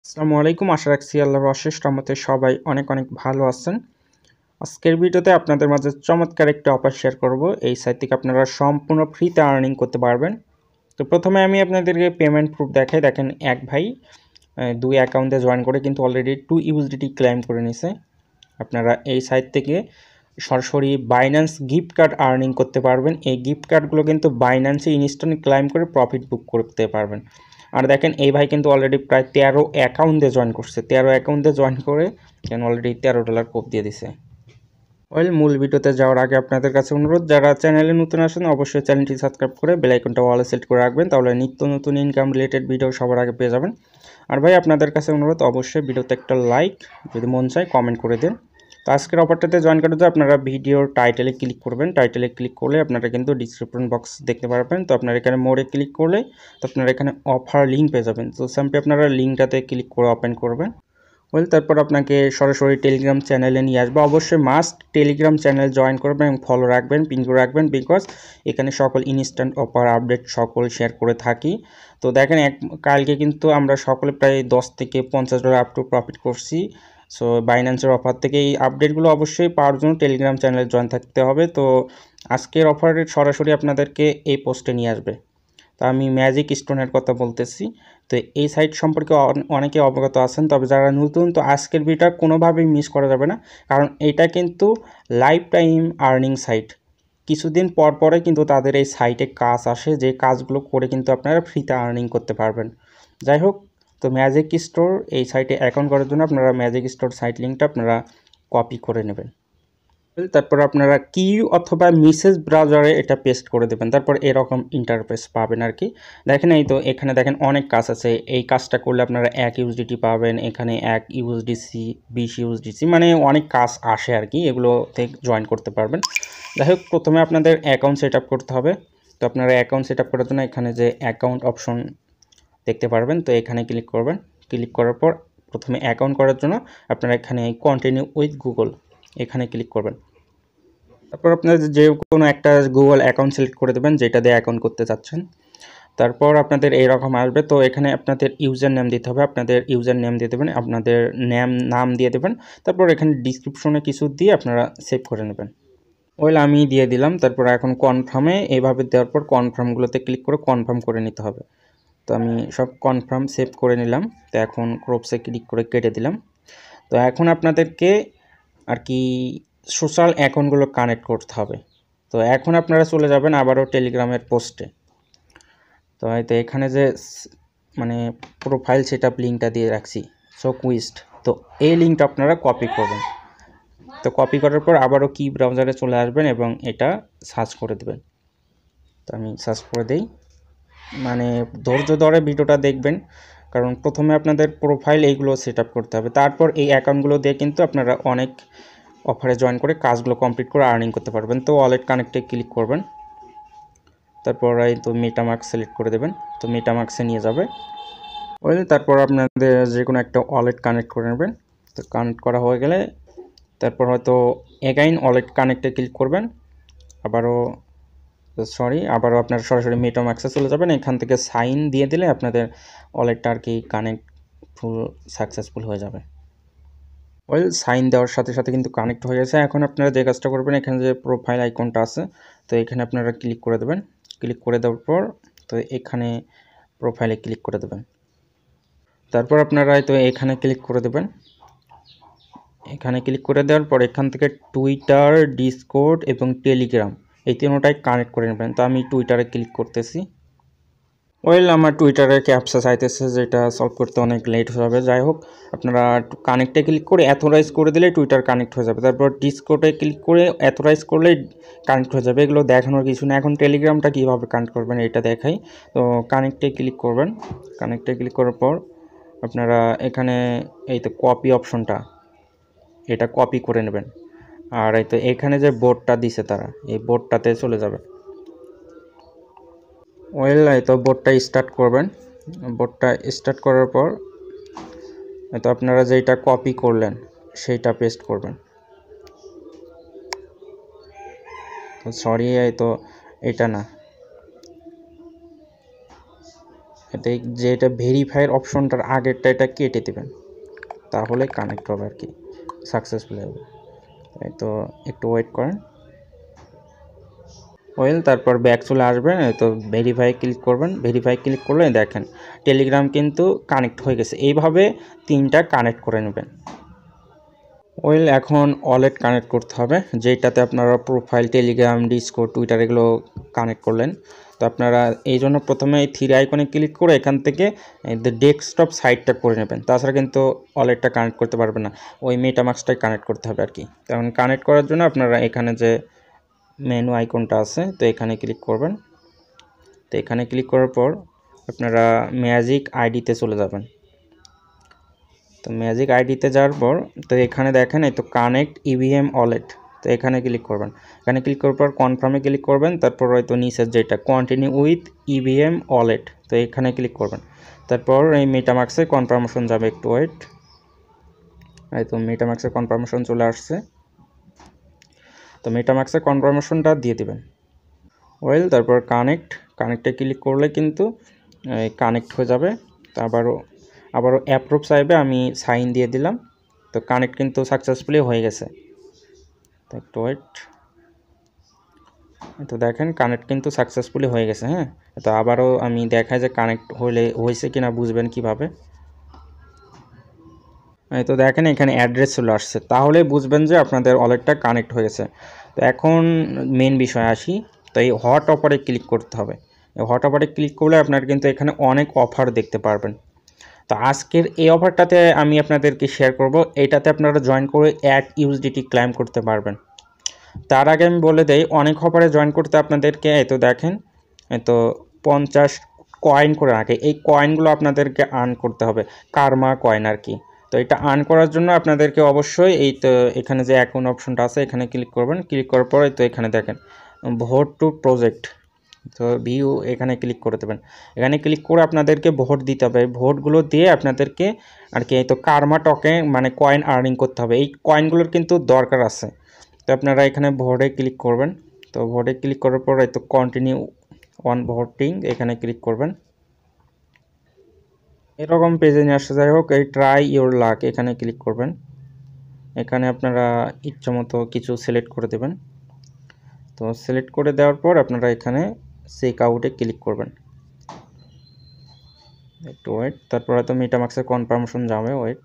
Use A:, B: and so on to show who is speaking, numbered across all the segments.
A: আসসালামু আলাইকুম। আশা রাখছি আল্লাহর অশেষ রহমতে সবাই অনেক অনেক ভালো আছেন। আজকের ভিডিওতে আপনাদের মাঝে চমৎকার একটা অফার শেয়ার করব। এই সাইট থেকে আপনারা সম্পূর্ণ ফ্রিতে আর্নিং করতে পারবেন। তো প্রথমে আমি আপনাদেরকে পেমেন্ট প্রুফ দেখাই। দেখেন এক ভাই দুই অ্যাকাউন্টে জয়েন করে কিন্তু অলরেডি 2 ইউএসডিটি ক্লেম করে নিছে। আপনারা এই সাইট থেকে সরাসরি বাইন্যান্স গিফট কার্ড আর্নিং করতে পারবেন। এই গিফট কার্ডগুলো কিন্তু বাইন্যান্সে ইনস্ট্যান্ট ক্লেম করে প্রফিট বুক করতে পারবেন। আর দেখেন এই ভাই কিন্তু অলরেডি প্রায় 13 অ্যাকাউন্টে জয়েন করছে। 13 অ্যাকাউন্টে জয়েন করে কেন অলরেডি $13 কোপ দিয়ে দিছে। মূল ভিডিওতে যাওয়ার আগে আপনাদের কাছে অনুরোধ, যারা চ্যানেলে নতুন আসেন অবশ্যই চ্যানেলটি সাবস্ক্রাইব করে বেল আইকনটা অলে সেট করে রাখবেন, তাহলে নিত্য নতুন ইনকাম রিলেটেড ভিডিও সবার আগে পেয়ে যাবেন। আর ভাই আপনাদের কাছে অনুরোধ, অবশ্যই ভিডিওতে একটা লাইক, যদি মন চায় কমেন্ট করে দিন। তো আজকের অফারটাতে জয়েন করতে আপনারা ভিডিওর টাইটেলে ক্লিক করবেন। টাইটেলে ক্লিক করলে আপনারা কিন্তু ডিসক্রিপশন বক্স দেখতে পারবেন। তো আপনারা এখানে মোড়ে ক্লিক করলে তো আপনারা এখানে অফার লিঙ্ক পেয়ে যাবেন। তো সিম্পলি আপনারা লিঙ্কটাতে ক্লিক করে ওপেন করবেন। তারপর আপনাকে সরাসরি টেলিগ্রাম চ্যানেলে নিয়ে আসবে। অবশ্যই মাস্ট টেলিগ্রাম চ্যানেল জয়েন করবেন এবং ফলো রাখবেন, পিন করে রাখবেন, বিকজ এখানে সকল ইনস্ট্যান্ট অফার আপডেট সকল শেয়ার করে থাকি। তো দেখেন কালকে কিন্তু আমরা সকলে প্রায় $10 থেকে $50 আপ টু প্রফিট করছি। সো বাইন্যান্সের অফার থেকে এই আপডেটগুলো অবশ্যই পাওয়ার জন্য টেলিগ্রাম চ্যানেলে জয়েন থাকতে হবে। তো আজকের অফারে সরাসরি আপনাদেরকে এই পোস্টে নিয়ে আসবে। তো আমি ম্যাজিক স্টোনের কথা বলতেছি। তো এই সাইট সম্পর্কে অনেকে অবগত আছেন, তবে যারা নতুন, তো আজকের ভিডিওটা কোনোভাবেই মিস করা যাবে না, কারণ এটা কিন্তু লাইফ টাইম আর্নিং সাইট। কিছুদিন পর পরে কিন্তু তাদের এই সাইটে কাজ আসে, যে কাজগুলো করে কিন্তু আপনারা ফ্রিতে আর্নিং করতে পারবেন। যাই হোক, তো ম্যাজিক স্টোর এই সাইটে অ্যাকাউন্ট করার জন্য আপনারা ম্যাজিক স্টোর সাইট লিঙ্কটা আপনারা কপি করে নেবেন। তারপর আপনারা কি অথবা মেসেজ ব্রাউজারে এটা পেস্ট করে দেবেন। তারপর এরকম ইন্টারফেস পাবেন আর কি। দেখেন এই তো এখানে দেখেন অনেক কাজ আছে। এই কাজটা করলে আপনারা 1 ইউএসডিটি পাবেন, এখানে 1 ইউএসডিসি, 20 ইউএসডিসি, মানে অনেক কাজ আসে আর কি। এগুলো থেকে জয়েন করতে পারবেন। যাই হোক, প্রথমে আপনাদের অ্যাকাউন্ট সেট আপ করতে হবে। তো আপনারা অ্যাকাউন্ট সেট আপ করার জন্য এখানে যে অ্যাকাউন্ট অপশন দেখতে পারবেন, তো এখানে ক্লিক করবেন। ক্লিক করার পর প্রথমে অ্যাকাউন্ট করার জন্য আপনারা এখানে কন্টিনিউ উইথ গুগল এখানে ক্লিক করবেন। তারপর আপনাদের যে কোনো একটা গুগল অ্যাকাউন্ট সিলেক্ট করে দেবেন যেটা দিয়ে অ্যাকাউন্ট করতে চাচ্ছেন। তারপর আপনাদের এইরকম আসবে। তো এখানে আপনাদের ইউজার নেম দিতে হবে। আপনাদের ইউজার নেম দিয়ে দেবেন, আপনাদের নাম দিয়ে দেবেন। তারপর এখানে ডিসক্রিপশনে কিছু দিয়ে আপনারা সেভ করে নেবেন। আমি দিয়ে দিলাম। তারপর এখন কনফার্মে এইভাবে দেওয়ার পর কনফার্মগুলোতে ক্লিক করে কনফার্ম করে নিতে হবে। তো আমি সব কনফার্ম সেভ করে নিলাম। তো এখন ক্রপসে ক্লিক করে কেটে দিলাম। তো এখন আপনাদেরকে আর কি সোশ্যাল অ্যাকাউন্টগুলো কানেক্ট করতে হবে। তো এখন আপনারা চলে যাবেন আবারও টেলিগ্রামের পোস্টে। তো হয়তো এখানে যে মানে প্রোফাইল সেট আপ লিঙ্কটা দিয়ে রাখছি, সো কুইস্ট, তো এই লিঙ্কটা আপনারা কপি করবেন। তো কপি করার পর আবারও কি ব্রাউজারে চলে আসবেন এবং এটা সার্চ করে দেবেন। তো আমি সার্চ করে দেই, মানে ধৈর্য ধরে ভিডিওটা দেখবেন, কারণ প্রথমে আপনাদের প্রোফাইল এইগুলো সেট আপ করতে হবে। তারপর এই অ্যাকাউন্টগুলো দিয়ে কিন্তু আপনারা অনেক অফারে জয়েন করে কাজগুলো কমপ্লিট করে আর্নিং করতে পারবেন। তো ওয়ালেট কানেক্টে ক্লিক করবেন। তারপর এই তো মেটামাস্ক সিলেক্ট করে দেবেন। তো মেটামাস্কে নিয়ে যাবে। তারপর আপনাদের যে কোনো একটা ওয়ালেট কানেক্ট করে নেবেন। তো কানেক্ট করা হয়ে গেলে তারপর হয়তো এগাইন ওয়ালেট কানেক্টে ক্লিক করবেন। আবারও আপনারা সরাসরি মেটামাস্কে চলে যাবেন। এখান থেকে সাইন দিয়ে দিলে আপনাদের ওয়ালেটটা আর কি কানেক্ট সাকসেসফুল হয়ে যাবে। সাইন দেওয়ার সাথে সাথে কিন্তু কানেক্ট হয়ে গেছে। এখন আপনারা যে কাজটা করবেন, এখানে যে প্রোফাইল আইকনটা আছে, তো এখানে আপনারা ক্লিক করে দেবেন। ক্লিক করে দেওয়ার পর তো এখানে প্রোফাইলে ক্লিক করে দেবেন। তারপর আপনারা হয়তো এখানে ক্লিক করে দেবেন। এখানে ক্লিক করে দেওয়ার পর এখান থেকে টুইটার, ডিসকর্ড এবং টেলিগ্রাম এই তিনটাই কানেক্ট করে নেবেন। তো আমি টুইটারে ক্লিক করতেছি। আমার টুইটারে ক্যাপচা চাইতেছে, যেটা সলভ করতে অনেক লেট হয়ে যাবে। যাই হোক, আপনারা কানেক্টে ক্লিক করে অ্যাথোরাইজ করে দিলে টুইটার কানেক্ট হয়ে যাবে। তারপর ডিসকর্ডে ক্লিক করে অ্যাথোরাইজ করলে কানেক্ট হয়ে যাবে। এগুলো দেখানোর কিছু না। এখন টেলিগ্রামটা কীভাবে কানেক্ট করবেন এটা দেখাই। তো কানেক্টে ক্লিক করবেন। কানেক্টে ক্লিক করার পর আপনারা এখানে এই তো কপি অপশনটা, এটা কপি করে নেবেন। আর এই তো এখানে যে বোর্ডটা দিছে তারা, এই বোর্ডটাতে চলে যাবে। এই তো বোর্ডটা স্টার্ট করবেন। বোর্ডটা স্টার্ট করার পর তো আপনারা যেটা কপি করলেন সেইটা পেস্ট করবেন। তো সরি, এই তো এটা না, এতে যেটা ভেরিফাইয়ের অপশনটার আগেরটা এটা কেটে দেবেন, তাহলে কানেক্ট হবে আর কি, সাকসেসফুল হবে। তো একটু ওয়েট করেন। তারপর ব্যাক চলে আসবেন, তো ভেরিফাই ক্লিক করবেন। ভেরিফাই ক্লিক করলে দেখেন টেলিগ্রাম কিন্তু কানেক্ট হয়ে গেছে। এইভাবে 3টা কানেক্ট করে নেবেন। এখন ওয়ালেট কানেক্ট করতে হবে, যেটাতে আপনারা প্রোফাইল, টেলিগ্রাম, ডিসকর্ড, টুইটার এগুলো কানেক্ট করলেন। তো আপনারা এই জন্য প্রথমে এই 3 আইকনে ক্লিক করে এখান থেকে ডেস্কটপ সাইটটা করে নেবেন, তাছাড়া কিন্তু ওয়ালেটটা কানেক্ট করতে পারবেন না। ওই মেটামাস্কটাই কানেক্ট করতে হবে আর কি। তখন কানেক্ট করার জন্য আপনারা এখানে যে মেনু আইকনটা আছে, তো এখানে ক্লিক করবেন। তো এখানে ক্লিক করার পর আপনারা ম্যাজিক আইডিতে চলে যাবেন। তো ম্যাজিক আইডিতে যাওয়ার পর তো এখানে দেখেন এই তো কানেক্ট ইভিএম ওয়ালেট, তো এখানে ক্লিক করবেন। এখানে ক্লিক করার পর কনফার্মে ক্লিক করবেন। তারপর হয়তো নিচের যেটা কন্টিনিউ উইথ ইভিএম ওয়ালেট, তো এখানে ক্লিক করবেন। তারপর এই মেটামাস্কে কনফার্মেশন যাবে, একটু ওয়েট। এই তো মেটামাস্কে কনফার্মেশন চলে আসছে, তো মেটামাস্কে কনফার্মেশনটা দিয়ে দিবেন। তারপর কানেক্টে ক্লিক করলে কিন্তু কানেক্ট হয়ে যাবে। তো আবারও অ্যাপ্রুভ চাইবে, আমি সাইন দিয়ে দিলাম। তো কানেক্ট কিন্তু সাকসেসফুলি হয়ে গেছে। তো একটু ওয়েট। তো দেখেন কানেক্ট কিন্তু সাকসেসফুলি হয়ে গেছে। হ্যাঁ, তো আবারও আমি দেখাই যে কানেক্ট হয়েছে কিনা বুঝবেন কিভাবে। তো দেখেন এখানে অ্যাড্রেস চলে আসছে, তাহলে বুঝবেন যে আপনাদের ওয়ালেটটা কানেক্ট হয়ে গেছে। তো এখন মেন বিষয়ে আসি। তো এই হট অফারে ক্লিক করতে হবে। এই হট অফারে ক্লিক করলে আপনারা কিন্তু এখানে অনেক অফার দেখতে পারবেন। তো আজকের এই অফারটাতে আমি আপনাদেরকে শেয়ার করব, এইটাতে আপনারা জয়েন করে 1 ইউএসডিটি ক্লেম করতে পারবেন। তার আগে আমি বলে দেই, অনেক অফারে জয়েন করতে আপনাদেরকে তো দেখেন তো 50 কয়েন করে রাখে। এই কয়েনগুলো আপনাদেরকে আর্ন করতে হবে, কার্মা কয়েন আর কি। তো এটা আর্ন করার জন্য আপনাদেরকে অবশ্যই এই তো এখানে যে অ্যাকাউন্ট অপশনটা আছে এখানে ক্লিক করবেন। ক্লিক করার পরে তো এখানে দেখেন ভোট টু প্রজেক্ট, তো ভিউ এখানে ক্লিক করে দেবেন। এখানে ক্লিক করে আপনাদেরকে ভোট দিতে হবে। ভোটগুলো দিয়ে আপনাদেরকে আর কি এই তো কার্মা টকে মানে কয়েন আর্নিং করতে হবে। এই কয়েনগুলোর কিন্তু দরকার আছে। তো আপনারা এখানে ভোটে ক্লিক করবেন। তো ভোটে ক্লিক করার পর এই তো কন্টিনিউ অন ভোটিং এখানে ক্লিক করবেন। এরকম পেজে নিয়ে আসছে। যাই হোক, এই ট্রাই ইউর লাক এখানে ক্লিক করবেন। এখানে আপনারা ইচ্ছামতো কিছু সিলেক্ট করে দেবেন। তো সিলেক্ট করে দেওয়ার পর আপনারা এখানে চেক আউটে ক্লিক করবেন। একটু ওয়েট, তারপর হয়তো মেটামাস্কে কনফার্মেশন যাবে, ওয়েট।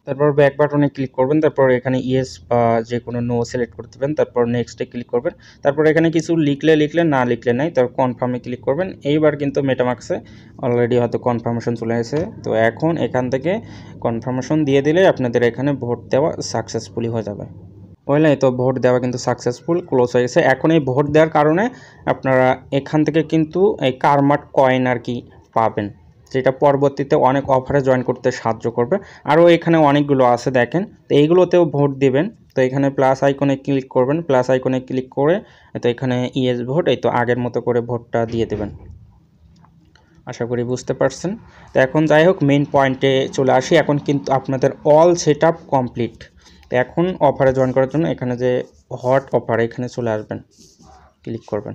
A: তারপর ব্যাক বাটনে ক্লিক করবেন। তারপর এখানে ইয়েস বা যে কোনো নো সিলেক্ট করে দেবেন। তারপর নেক্সটে ক্লিক করবেন। তারপর এখানে কিছু লিখলে না লিখলে নাই, তারপর কনফার্মে ক্লিক করবেন। এইবার কিন্তু মেটামাস্কে অলরেডি হয়তো কনফার্মেশন চলে গেছে। তো এখন এখান থেকে কনফার্মেশন দিয়ে দিলে আপনাদের এখানে ভোট দেওয়া সাকসেসফুলি হয়ে যাবে। বুঝলেন, তো ভোট দেওয়া কিন্তু সাকসেসফুল ক্লোজ হয়ে গেছে। এখন এই ভোট দেওয়ার কারণে আপনারা এখান থেকে কিন্তু এই কার্মাট কয়েন আর কি পাবেন, যেটা পরবর্তীতে অনেক অফারে জয়েন করতে সাহায্য করবে। আরও এখানে অনেকগুলো আছে দেখেন, তো এইগুলোতেও ভোট দিবেন। তো এখানে প্লাস আইকনে ক্লিক করবেন। প্লাস আইকনে ক্লিক করে তো এখানে ইয়েস ভোট, এই তো আগের মতো করে ভোটটা দিয়ে দেবেন। আশা করি বুঝতে পারছেন। তো এখন যাই হোক মেইন পয়েন্টে চলে আসি। এখন কিন্তু আপনাদের অল সেট আপ কমপ্লিট। তো এখন অফারে জয়েন করার জন্য এখানে যে হট অফার এখানে চলে আসবেন, ক্লিক করবেন।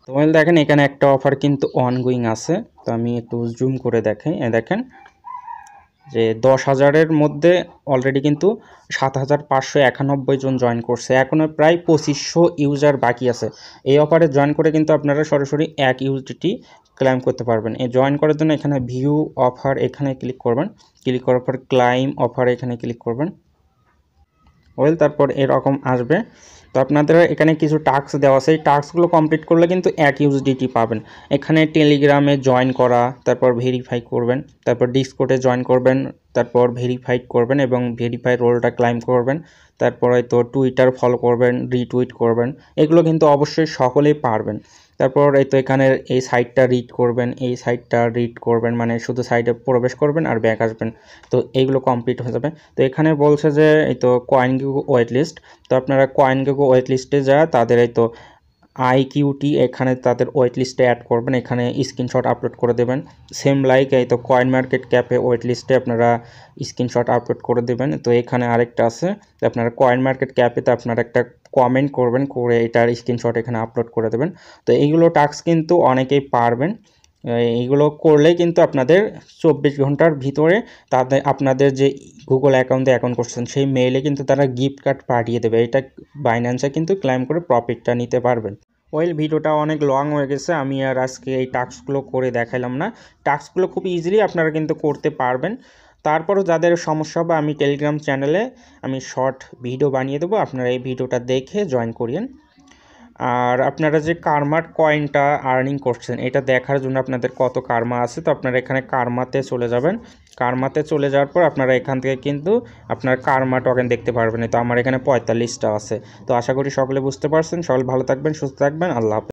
A: তো দেখেন এখানে একটা অফার কিন্তু অনগোয়িং আছে। তো আমি একটু জুম করে দেখাই। দেখেন যে 10,000-এর মধ্যে অলরেডি কিন্তু 7,591 জন জয়েন করছে। এখনও প্রায় 2500 ইউজার বাকি আছে। এই অফারে জয়েন করে কিন্তু আপনারা সরাসরি 1 ইউএসডিটি ক্লাইম করতে পারবেন। এই জয়েন করার জন্য এখানে ভিউ অফার এখানে ক্লিক করবেন। ক্লিক করার পর ক্লাইম অফার এখানে ক্লিক করবেন। তারপর এরকম আসবে। তো আপনাদের এখানে কিছু টাস্ক দেওয়া আছে, এই টাস্কগুলো কমপ্লিট করলে কিন্তু 1 ইউএসডিটি পাবেন। এখানে টেলিগ্রামে জয়েন করা, তারপর ভেরিফাই করবেন, তারপর ডিসকর্ডে জয়েন করবেন, তারপর ভেরিফাইড করবেন এবং ভেরিফাই রোলটা ক্লাইম করবেন। তারপর হয়তো টুইটার ফলো করবেন, রিটুইট করবেন। এগুলো কিন্তু অবশ্যই সকলেই পারবেন। তারপর এই তো এখানে এই সাইটটা রিড করবেন, মানে শুধু সাইটে প্রবেশ করবেন আর ব্যাক আসবেন। তো এইগুলো কমপ্লিট হয়ে যাবে। তো এখানে বলছে যে এই তো কয়েন গিগো ওয়েট লিস্ট। তো আপনারা কয়েন গিগো ওয়েট লিস্টে যা তাদের এই তো আইকিউটি এখানে তাদের ওয়েট লিস্টে অ্যাড করবেন। এখানে স্ক্রিনশট আপলোড করে দেবেন। সেম লাইক এই তো কয়েন মার্কেট ক্যাপে ওয়েট লিস্টে আপনারা স্ক্রিনশট আপলোড করে দেবেন। তো এখানে আরেকটা আছে, আপনারা কয়েন মার্কেট ক্যাপেতে আপনারা একটা কমেন্ট করবেন, করে এটার স্ক্রিনশট এখানে আপলোড করে দেবেন। তো এইগুলো টাস্ক কিন্তু অনেকেই পারবেন। এইগুলো করলেই কিন্তু আপনাদের 24 ঘন্টার ভিতরে আপনাদের যে গুগল অ্যাকাউন্ট করছেন সেই মেইলে কিন্তু তারা গিফট কার্ড পাঠিয়ে দেবে। এটা বাইন্যান্সে কিন্তু ক্লেম করে প্রফিটটা নিতে পারবেন। ভিডিওটা অনেক লং হয়ে গেছে, আমি আর আজকে এই টাস্কগুলো করে দেখাইলাম না। টাস্কগুলো খুব ইজিলি আপনারা কিন্তু করতে পারবেন। তারপরও যাদের সমস্যা হবে আমি টেলিগ্রাম চ্যানেলে আমি শর্ট ভিডিও বানিয়ে দেবো, আপনারা এই ভিডিওটা দেখে জয়েন করিয়েন। আর আপনারা যে কার্মার কয়েনটা আর্নিং করছেন এটা দেখার জন্য আপনাদের কত কার্মা আছে, তো আপনারা এখানে কার্মাতে চলে যাবেন। কার্মাতে চলে যাওয়ার পর আপনারা এখান থেকে কিন্তু আপনার কার্মা টোকেন দেখতে পারবেন। তো আমার এখানে 45টা আছে। তো আশা করি সকলে বুঝতে পারছেন। সকলে ভালো থাকবেন, সুস্থ থাকবেন। আল্লাহ হাফেজ।